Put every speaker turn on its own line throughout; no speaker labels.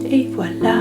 Et voilà.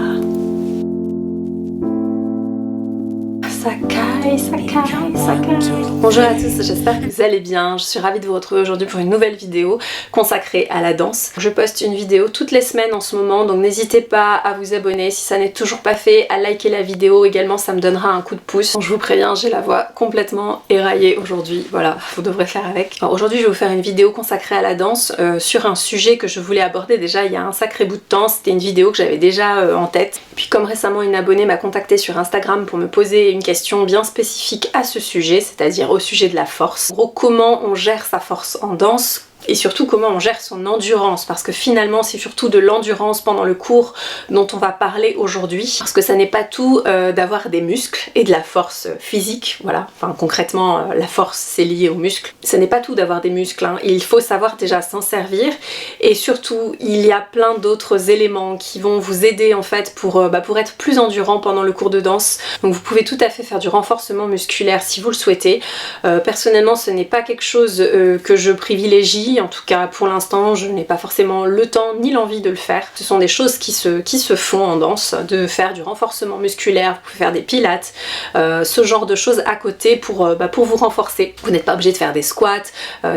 Ça caille, ça caille, ça caille. Bonjour à tous, j'espère que vous allez bien. Je suis ravie de vous retrouver aujourd'hui pour une nouvelle vidéo consacrée à la danse. Je poste une vidéo toutes les semaines en ce moment, donc n'hésitez pas à vous abonner si ça n'est toujours pas fait, à liker la vidéo également, ça me donnera un coup de pouce. Donc, je vous préviens, j'ai la voix complètement éraillée aujourd'hui, voilà, vous devrez faire avec. Aujourd'hui je vais vous faire une vidéo consacrée à la danse sur un sujet que je voulais aborder déjà il y a un sacré bout de temps. C'était une vidéo que j'avais déjà en tête. Puis comme récemment une abonnée m'a contactée sur Instagram pour me poser une question bien spécifique à ce sujet, c'est-à-dire au sujet de la force. En gros, comment on gère sa force en danse et surtout comment on gère son endurance, parce que finalement c'est surtout de l'endurance pendant le cours dont on va parler aujourd'hui, parce que ça n'est pas tout d'avoir des muscles et de la force physique, voilà, enfin concrètement la force c'est lié aux muscles, ce n'est pas tout d'avoir des muscles, hein. Il faut savoir déjà s'en servir et surtout il y a plein d'autres éléments qui vont vous aider en fait pour être plus endurant pendant le cours de danse. Donc vous pouvez tout à fait faire du renforcement musculaire si vous le souhaitez. Personnellement ce n'est pas quelque chose que je privilégie. En tout cas pour l'instant je n'ai pas forcément le temps ni l'envie de le faire. Ce sont des choses qui se font en danse, de faire du renforcement musculaire, vous pouvez faire des pilates, ce genre de choses à côté pour vous renforcer. Vous n'êtes pas obligé de faire des squats,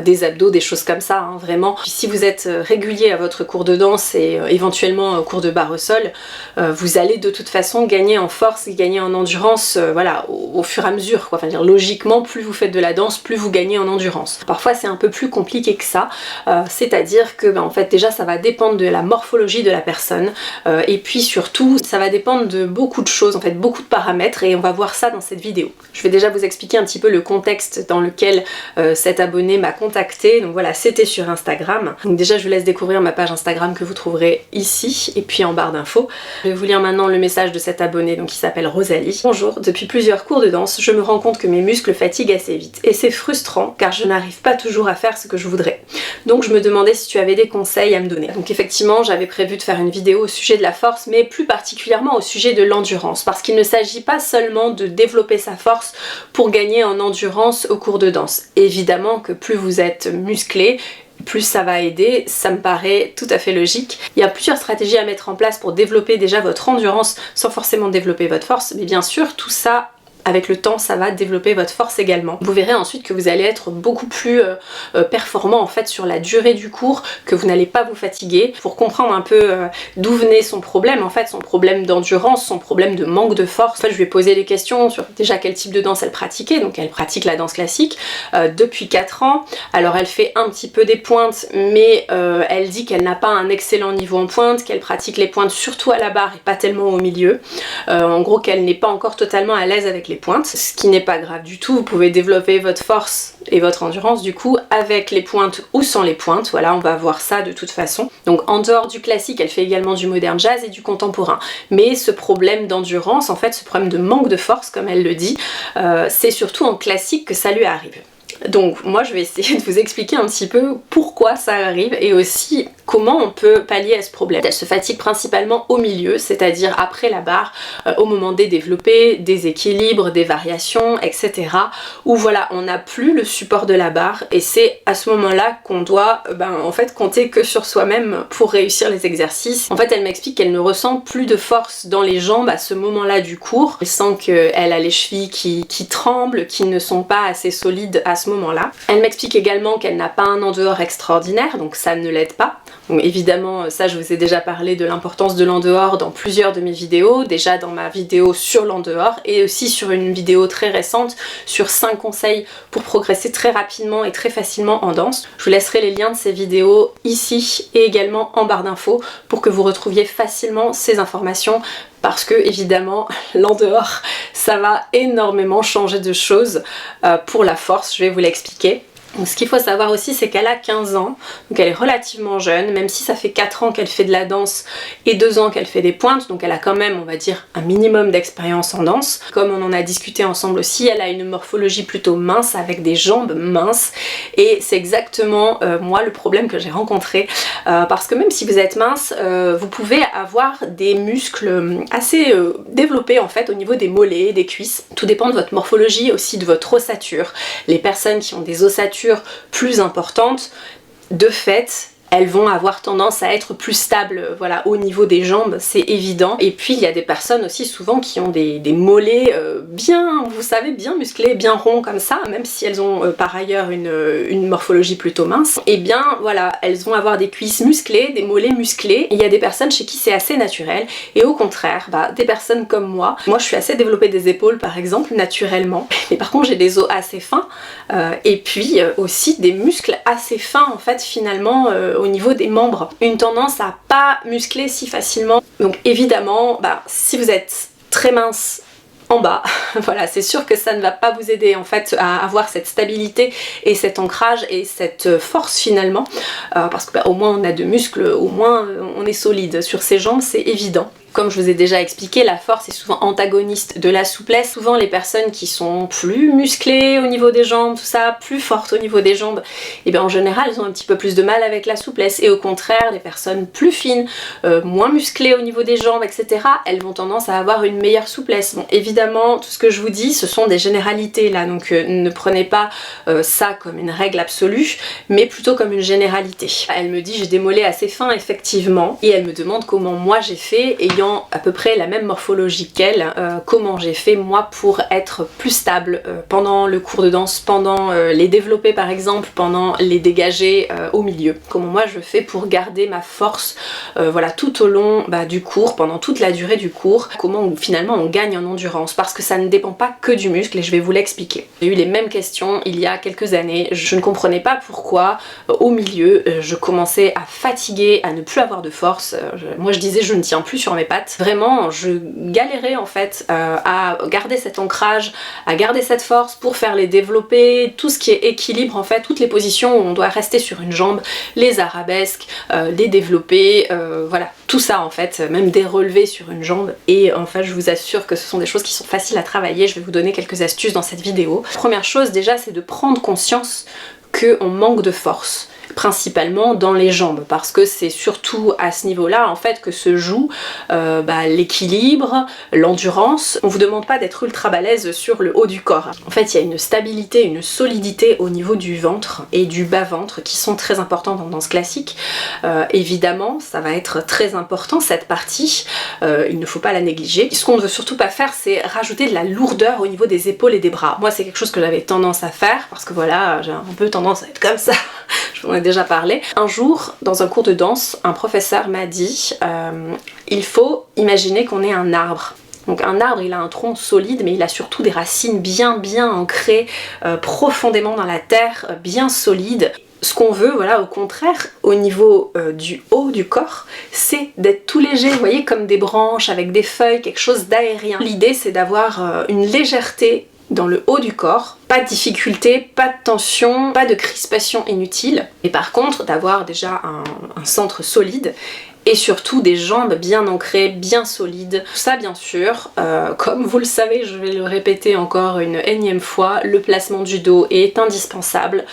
des abdos, des choses comme ça, hein, vraiment. Puis si vous êtes régulier à votre cours de danse et éventuellement au cours de barre au sol, vous allez de toute façon gagner en force et gagner en endurance voilà, au fur et à mesure, quoi. Enfin, dire, logiquement plus vous faites de la danse, plus vous gagnez en endurance. Parfois c'est un peu plus compliqué que ça. C'est-à-dire que en fait déjà ça va dépendre de la morphologie de la personne et puis surtout ça va dépendre de beaucoup de choses, en fait beaucoup de paramètres, et on va voir ça dans cette vidéo. Je vais déjà vous expliquer un petit peu le contexte dans lequel cet abonné m'a contacté. Donc voilà, c'était sur Instagram. Donc déjà je vous laisse découvrir ma page Instagram que vous trouverez ici et puis en barre d'infos. Je vais vous lire maintenant le message de cet abonné, donc qui s'appelle Rosalie. Bonjour, depuis plusieurs cours de danse, je me rends compte que mes muscles fatiguent assez vite et c'est frustrant car je n'arrive pas toujours à faire ce que je voudrais. Donc je me demandais si tu avais des conseils à me donner. Donc effectivement j'avais prévu de faire une vidéo au sujet de la force, mais plus particulièrement au sujet de l'endurance, parce qu'il ne s'agit pas seulement de développer sa force pour gagner en endurance au cours de danse. Évidemment que plus vous êtes musclé, plus ça va aider, ça me paraît tout à fait logique. Il y a plusieurs stratégies à mettre en place pour développer déjà votre endurance sans forcément développer votre force, mais bien sûr tout ça avec le temps ça va développer votre force également. Vous verrez ensuite que vous allez être beaucoup plus performant en fait sur la durée du cours, que vous n'allez pas vous fatiguer. Pour comprendre un peu d'où venait son problème, en fait son problème d'endurance, son problème de manque de force, en fait je lui ai posé des questions sur déjà quel type de danse elle pratiquait. Donc elle pratique la danse classique depuis 4 ans. Alors elle fait un petit peu des pointes, mais elle dit qu'elle n'a pas un excellent niveau en pointe, qu'elle pratique les pointes surtout à la barre et pas tellement au milieu. En gros qu'elle n'est pas encore totalement à l'aise avec les pointes, ce qui n'est pas grave du tout. Vous pouvez développer votre force et votre endurance du coup avec les pointes ou sans les pointes, voilà, on va voir ça de toute façon. Donc en dehors du classique, elle fait également du modern jazz et du contemporain, mais ce problème d'endurance, en fait ce problème de manque de force comme elle le dit, c'est surtout en classique que ça lui arrive. Donc moi je vais essayer de vous expliquer un petit peu pourquoi ça arrive et aussi comment on peut pallier à ce problème. Elle se fatigue principalement au milieu, c'est-à-dire après la barre, au moment des développés, des équilibres, des variations, etc. Où voilà, on n'a plus le support de la barre et c'est à ce moment-là qu'on doit en fait compter que sur soi-même pour réussir les exercices. En fait elle m'explique qu'elle ne ressent plus de force dans les jambes à ce moment-là du cours. Elle sent qu'elle a les chevilles qui tremblent, qui ne sont pas assez solides à ce moment-là. Elle m'explique également qu'elle n'a pas un en-dehors extraordinaire, donc ça ne l'aide pas. Donc évidemment, ça je vous ai déjà parlé de l'importance de l'en-dehors dans plusieurs de mes vidéos, déjà dans ma vidéo sur l'en-dehors et aussi sur une vidéo très récente sur 5 conseils pour progresser très rapidement et très facilement en danse. Je vous laisserai les liens de ces vidéos ici et également en barre d'infos pour que vous retrouviez facilement ces informations, parce que évidemment l'en-dehors ça va énormément changer de choses pour la force, je vais vous l'expliquer. Donc, ce qu'il faut savoir aussi c'est qu'elle a 15 ans, donc elle est relativement jeune, même si ça fait 4 ans qu'elle fait de la danse et 2 ans qu'elle fait des pointes, donc elle a quand même on va dire un minimum d'expérience en danse. Comme on en a discuté ensemble aussi, elle a une morphologie plutôt mince avec des jambes minces et c'est exactement moi le problème que j'ai rencontré parce que même si vous êtes mince, vous pouvez avoir des muscles assez développés en fait au niveau des mollets, des cuisses. Tout dépend de votre morphologie, aussi de votre ossature. Les personnes qui ont des ossatures plus importantes, de fait, elles vont avoir tendance à être plus stables, voilà, au niveau des jambes, c'est évident. Et puis il y a des personnes aussi souvent qui ont des mollets bien, vous savez, bien musclés, bien ronds comme ça, même si elles ont par ailleurs une morphologie plutôt mince. Et bien voilà, elles vont avoir des cuisses musclées, des mollets musclés. Et il y a des personnes chez qui c'est assez naturel. Et au contraire, des personnes comme moi je suis assez développée des épaules par exemple, naturellement. Mais par contre j'ai des os assez fins et puis aussi des muscles assez fins en fait finalement au niveau des membres. Une tendance à pas muscler si facilement. Donc évidemment, si vous êtes très mince en bas, voilà, c'est sûr que ça ne va pas vous aider en fait à avoir cette stabilité et cet ancrage et cette force finalement, parce que au moins on a de muscles, au moins on est solide sur ses jambes, c'est évident. Comme je vous ai déjà expliqué, la force est souvent antagoniste de la souplesse. Souvent les personnes qui sont plus musclées au niveau des jambes, tout ça, plus fortes au niveau des jambes, et bien en général elles ont un petit peu plus de mal avec la souplesse. Et au contraire, les personnes plus fines, moins musclées au niveau des jambes, etc., elles vont tendance à avoir une meilleure souplesse. Bon, évidemment, tout ce que je vous dis, ce sont des généralités là, donc ne prenez pas ça comme une règle absolue, mais plutôt comme une généralité. Elle me dit j'ai des mollets assez fins effectivement, et elle me demande comment moi j'ai fait, ayant à peu près la même morphologie qu'elle, comment j'ai fait moi pour être plus stable pendant le cours de danse, pendant les développés par exemple, pendant les dégagés au milieu. Comment moi je fais pour garder ma force voilà, tout au long du cours, pendant toute la durée du cours, comment finalement on gagne en endurance, parce que ça ne dépend pas que du muscle et je vais vous l'expliquer. J'ai eu les mêmes questions il y a quelques années, je ne comprenais pas pourquoi au milieu je commençais à fatiguer, à ne plus avoir de force, moi je disais je ne tiens plus sur mes pattes. Vraiment, je galérais en fait à garder cet ancrage, à garder cette force pour faire les développés, tout ce qui est équilibre en fait, toutes les positions où on doit rester sur une jambe, les arabesques, les développés, voilà, tout ça en fait, même des relevés sur une jambe. Et en fait, je vous assure que ce sont des choses qui sont faciles à travailler. Je vais vous donner quelques astuces dans cette vidéo. Première chose déjà, c'est de prendre conscience qu'on manque de force, principalement dans les jambes, parce que c'est surtout à ce niveau-là en fait que se joue l'équilibre, l'endurance. On vous demande pas d'être ultra balèze sur le haut du corps. En fait, il y a une stabilité, une solidité au niveau du ventre et du bas-ventre qui sont très importantes en danse classique. Évidemment, ça va être très important cette partie, il ne faut pas la négliger. Ce qu'on ne veut surtout pas faire, c'est rajouter de la lourdeur au niveau des épaules et des bras. Moi, c'est quelque chose que j'avais tendance à faire, parce que voilà, j'ai un peu tendance à être comme ça. Je vous en ai déjà parlé. Un jour, dans un cours de danse, un professeur m'a dit il faut imaginer qu'on est un arbre. Donc un arbre, il a un tronc solide, mais il a surtout des racines bien ancrées profondément dans la terre, bien solides. Ce qu'on veut, voilà, au contraire, au niveau du haut du corps, c'est d'être tout léger, vous voyez, comme des branches avec des feuilles, quelque chose d'aérien. L'idée, c'est d'avoir une légèreté dans le haut du corps, pas de difficulté, pas de tension, pas de crispation inutile, et par contre d'avoir déjà un centre solide et surtout des jambes bien ancrées, bien solides. Tout ça bien sûr, comme vous le savez, je vais le répéter encore une énième fois, le placement du dos est indispensable,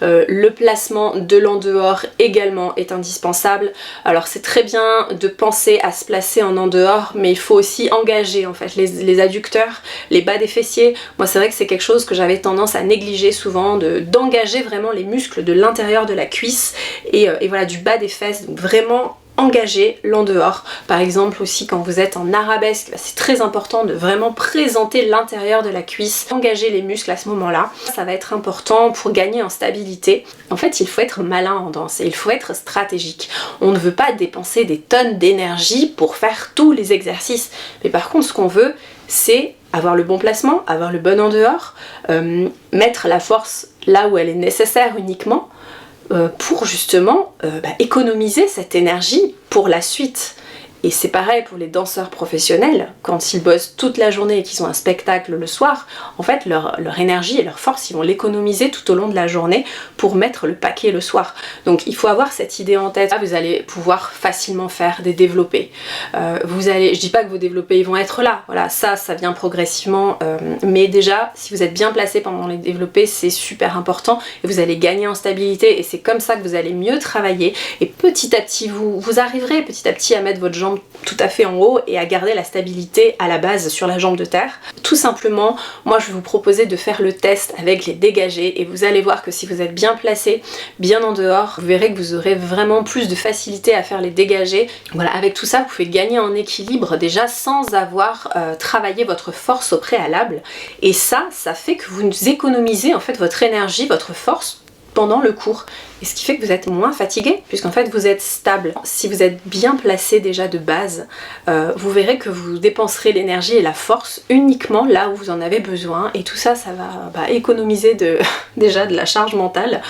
le placement de l'en-dehors également est indispensable. Alors c'est très bien de penser à se placer en en-dehors, mais il faut aussi engager en fait les adducteurs, les bas des fessiers. Moi c'est vrai que c'est quelque chose que j'avais tendance à négliger souvent, d'engager vraiment les muscles de l'intérieur de la cuisse et voilà, du bas des fesses, donc vraiment engager l'en-dehors. Par exemple aussi quand vous êtes en arabesque, c'est très important de vraiment présenter l'intérieur de la cuisse, engager les muscles à ce moment-là. Ça va être important pour gagner en stabilité. En fait, il faut être malin en danse et il faut être stratégique. On ne veut pas dépenser des tonnes d'énergie pour faire tous les exercices. Mais par contre, ce qu'on veut, c'est avoir le bon placement, avoir le bon en dehors, mettre la force là où elle est nécessaire uniquement, pour justement économiser cette énergie pour la suite. Et c'est pareil pour les danseurs professionnels, quand ils bossent toute la journée et qu'ils ont un spectacle le soir, en fait leur énergie et leur force, ils vont l'économiser tout au long de la journée pour mettre le paquet le soir. Donc il faut avoir cette idée en tête. Là, vous allez pouvoir facilement faire des développés. Je dis pas que vos développés ils vont être là, voilà, ça vient progressivement, mais déjà si vous êtes bien placé pendant les développés, c'est super important et vous allez gagner en stabilité et c'est comme ça que vous allez mieux travailler et petit à petit vous arriverez petit à petit à mettre votre jambe jambe tout à fait en haut et à garder la stabilité à la base sur la jambe de terre. Tout simplement, moi je vais vous proposer de faire le test avec les dégagés et vous allez voir que si vous êtes bien placé, bien en dehors, vous verrez que vous aurez vraiment plus de facilité à faire les dégagés. Voilà, avec tout ça, vous pouvez gagner en équilibre déjà sans avoir travaillé votre force au préalable. Et ça fait que vous économisez en fait votre énergie, votre force pendant le cours. Et ce qui fait que vous êtes moins fatigué, puisqu'en fait vous êtes stable. Si vous êtes bien placé déjà de base, vous verrez que vous dépenserez l'énergie et la force uniquement là où vous en avez besoin. Et tout ça, ça va économiser déjà de la charge mentale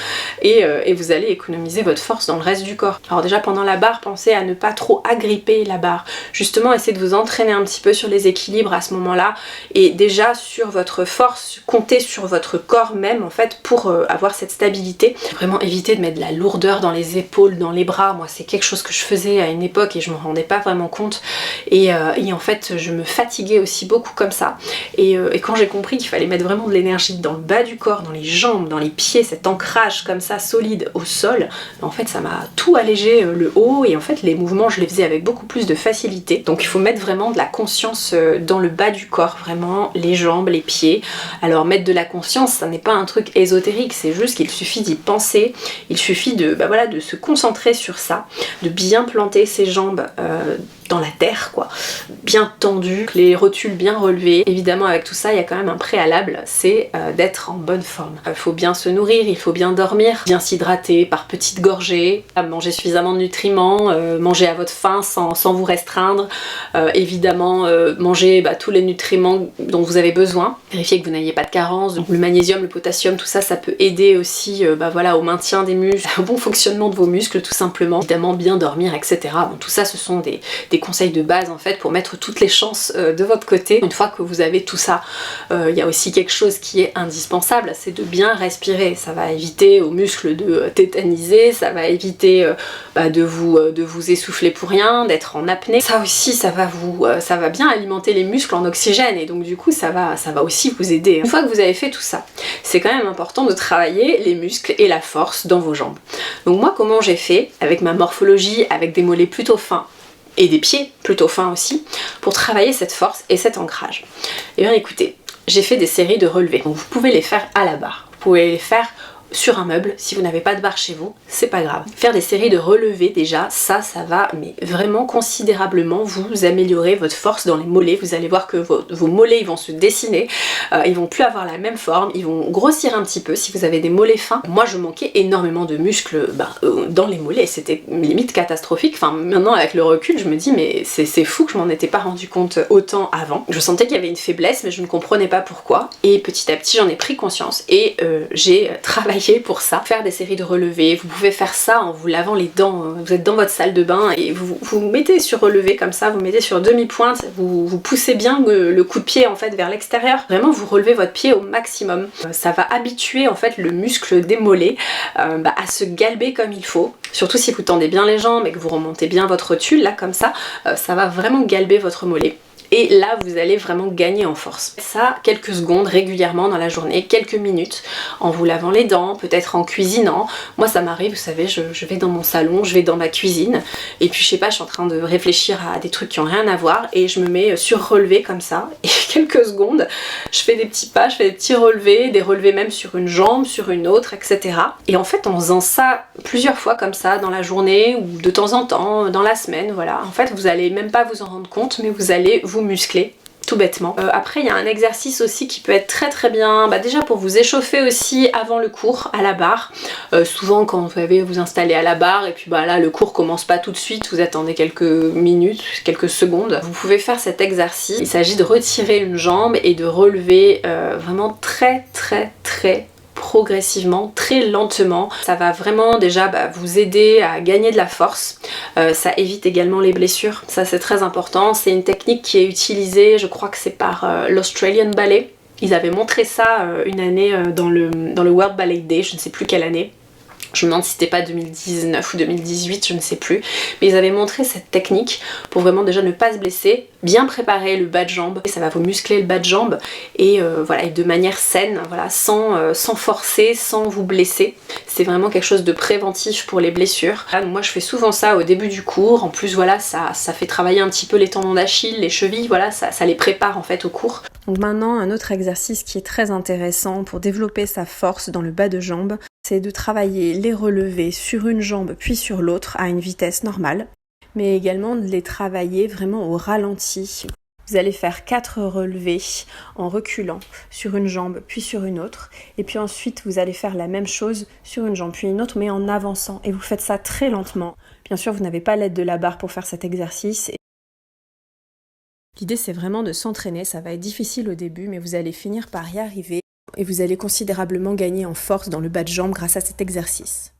et vous allez économiser votre force dans le reste du corps. Alors déjà pendant la barre, pensez à ne pas trop agripper la barre. Justement, essayez de vous entraîner un petit peu sur les équilibres à ce moment-là et déjà sur votre force, comptez sur votre corps même en fait pour avoir cette stabilité. Vraiment éviter de mettre de la lourdeur dans les épaules, dans les bras. Moi c'est quelque chose que je faisais à une époque et je me rendais pas vraiment compte et en fait je me fatiguais aussi beaucoup comme ça et quand j'ai compris qu'il fallait mettre vraiment de l'énergie dans le bas du corps, dans les jambes, dans les pieds, cet ancrage comme ça solide au sol, en fait ça m'a tout allégé le haut et en fait les mouvements je les faisais avec beaucoup plus de facilité. Donc il faut mettre vraiment de la conscience dans le bas du corps, vraiment les jambes, les pieds. Alors mettre de la conscience, ça n'est pas un truc ésotérique, c'est juste qu'il suffit d'y penser, il suffit de se concentrer sur ça, de bien planter ses jambes dans la terre quoi, bien tendu, les rotules bien relevées. Évidemment avec tout ça il y a quand même un préalable, c'est d'être en bonne forme. Il faut bien se nourrir, il faut bien dormir, bien s'hydrater par petites gorgées, manger suffisamment de nutriments, manger à votre faim sans vous restreindre, évidemment manger tous les nutriments dont vous avez besoin, vérifier que vous n'ayez pas de carence, donc le magnésium, le potassium, tout ça, ça peut aider aussi au maintien des muscles, au bon fonctionnement de vos muscles tout simplement, évidemment bien dormir, etc. Bon, tout ça ce sont des conseils de base en fait pour mettre toutes les chances de votre côté. Une fois que vous avez tout ça, il y a aussi quelque chose qui est indispensable, c'est de bien respirer. Ça va éviter aux muscles de tétaniser, ça va éviter de vous essouffler pour rien, d'être en apnée. Ça aussi ça va bien alimenter les muscles en oxygène et donc du coup ça va aussi vous aider. Une fois que vous avez fait tout ça, c'est quand même important de travailler les muscles et la force dans vos jambes. Donc moi comment j'ai fait avec ma morphologie, avec des mollets plutôt fins et des pieds plutôt fins aussi, pour travailler cette force et cet ancrage. Et bien écoutez, j'ai fait des séries de relevés. Donc vous pouvez les faire à la barre, vous pouvez les faire sur un meuble, si vous n'avez pas de barre chez vous, c'est pas grave. Faire des séries de relevés déjà, ça va mais vraiment considérablement vous améliorer votre force dans les mollets. Vous allez voir que vos mollets ils vont se dessiner, ils vont plus avoir la même forme, ils vont grossir un petit peu si vous avez des mollets fins. Moi je manquais énormément de muscles dans les mollets, c'était limite catastrophique. Enfin maintenant avec le recul je me dis mais c'est fou que je m'en étais pas rendu compte autant avant. Je sentais qu'il y avait une faiblesse mais je ne comprenais pas pourquoi et petit à petit j'en ai pris conscience et j'ai travaillé pour ça, faire des séries de relevés. Vous pouvez faire ça en vous lavant les dents, vous êtes dans votre salle de bain et vous mettez sur relevé comme ça, vous mettez sur demi-pointe, vous poussez bien le coup de pied en fait vers l'extérieur, vraiment vous relevez votre pied au maximum. Ça va habituer en fait le muscle des mollets à se galber comme il faut, surtout si vous tendez bien les jambes et que vous remontez bien votre rotule là comme ça, ça va vraiment galber votre mollet. Et là vous allez vraiment gagner en force. Ça quelques secondes régulièrement dans la journée, quelques minutes, en vous lavant les dents, peut-être en cuisinant. Moi ça m'arrive, vous savez, je vais dans mon salon, je vais dans ma cuisine et puis je sais pas, je suis en train de réfléchir à des trucs qui ont rien à voir et je me mets sur relevé comme ça et quelques secondes je fais des petits pas, je fais des petits relevés, des relevés même sur une jambe, sur une autre, etc. Et en fait en faisant ça plusieurs fois comme ça dans la journée ou de temps en temps dans la semaine, voilà, en fait vous allez même pas vous en rendre compte mais vous allez vous muscler tout bêtement. Après il y a un exercice aussi qui peut être très bien, déjà pour vous échauffer aussi avant le cours à la barre. Souvent quand vous allez vous installer à la barre et puis là le cours commence pas tout de suite, vous attendez quelques minutes, quelques secondes, vous pouvez faire cet exercice. Il s'agit de retirer une jambe et de relever vraiment très progressivement, très lentement. Ça va vraiment déjà vous aider à gagner de la force. Ça évite également les blessures. Ça c'est très important. C'est une technique qui est utilisée, je crois que c'est par l'Australian Ballet. Ils avaient montré ça une année dans le World Ballet Day, je ne sais plus quelle année. Je me demande si c'était pas 2019 ou 2018, je ne sais plus. Mais ils avaient montré cette technique pour vraiment déjà ne pas se blesser, bien préparer le bas de jambe. Et ça va vous muscler le bas de jambe et voilà, et de manière saine, voilà, sans forcer, sans vous blesser. C'est vraiment quelque chose de préventif pour les blessures. Là, moi je fais souvent ça au début du cours. En plus voilà, ça fait travailler un petit peu les tendons d'Achille, les chevilles, voilà, ça les prépare en fait au cours. Donc maintenant, un autre exercice qui est très intéressant pour développer sa force dans le bas de jambe, c'est de travailler les relevés sur une jambe puis sur l'autre à une vitesse normale, mais également de les travailler vraiment au ralenti. Vous allez faire 4 relevés en reculant sur une jambe puis sur une autre, et puis ensuite vous allez faire la même chose sur une jambe puis une autre, mais en avançant, et vous faites ça très lentement. Bien sûr, vous n'avez pas l'aide de la barre pour faire cet exercice. L'idée c'est vraiment de s'entraîner, ça va être difficile au début, mais vous allez finir par y arriver. Et vous allez considérablement gagner en force dans le bas de jambe grâce à cet exercice.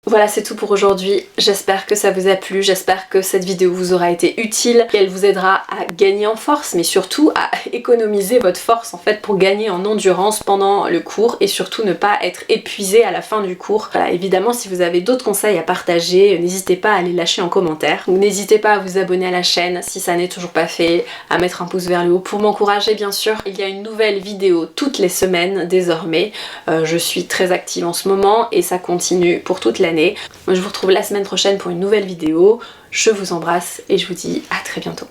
Voilà, c'est tout pour aujourd'hui. J'espère que ça vous a plu, j'espère que cette vidéo vous aura été utile, qu'elle vous aidera à gagner en force, mais surtout à économiser votre force en fait pour gagner en endurance pendant le cours et surtout ne pas être épuisé à la fin du cours. Voilà, évidemment, si vous avez d'autres conseils à partager, n'hésitez pas à les lâcher en commentaire. N'hésitez pas à vous abonner à la chaîne si ça n'est toujours pas fait, à mettre un pouce vers le haut pour m'encourager bien sûr. Il y a une nouvelle vidéo toutes les semaines désormais. Je suis très active en ce moment et ça continue pour toute l'année. Moi je vous retrouve la semaine prochaine pour une nouvelle vidéo. Je vous embrasse et je vous dis à très bientôt.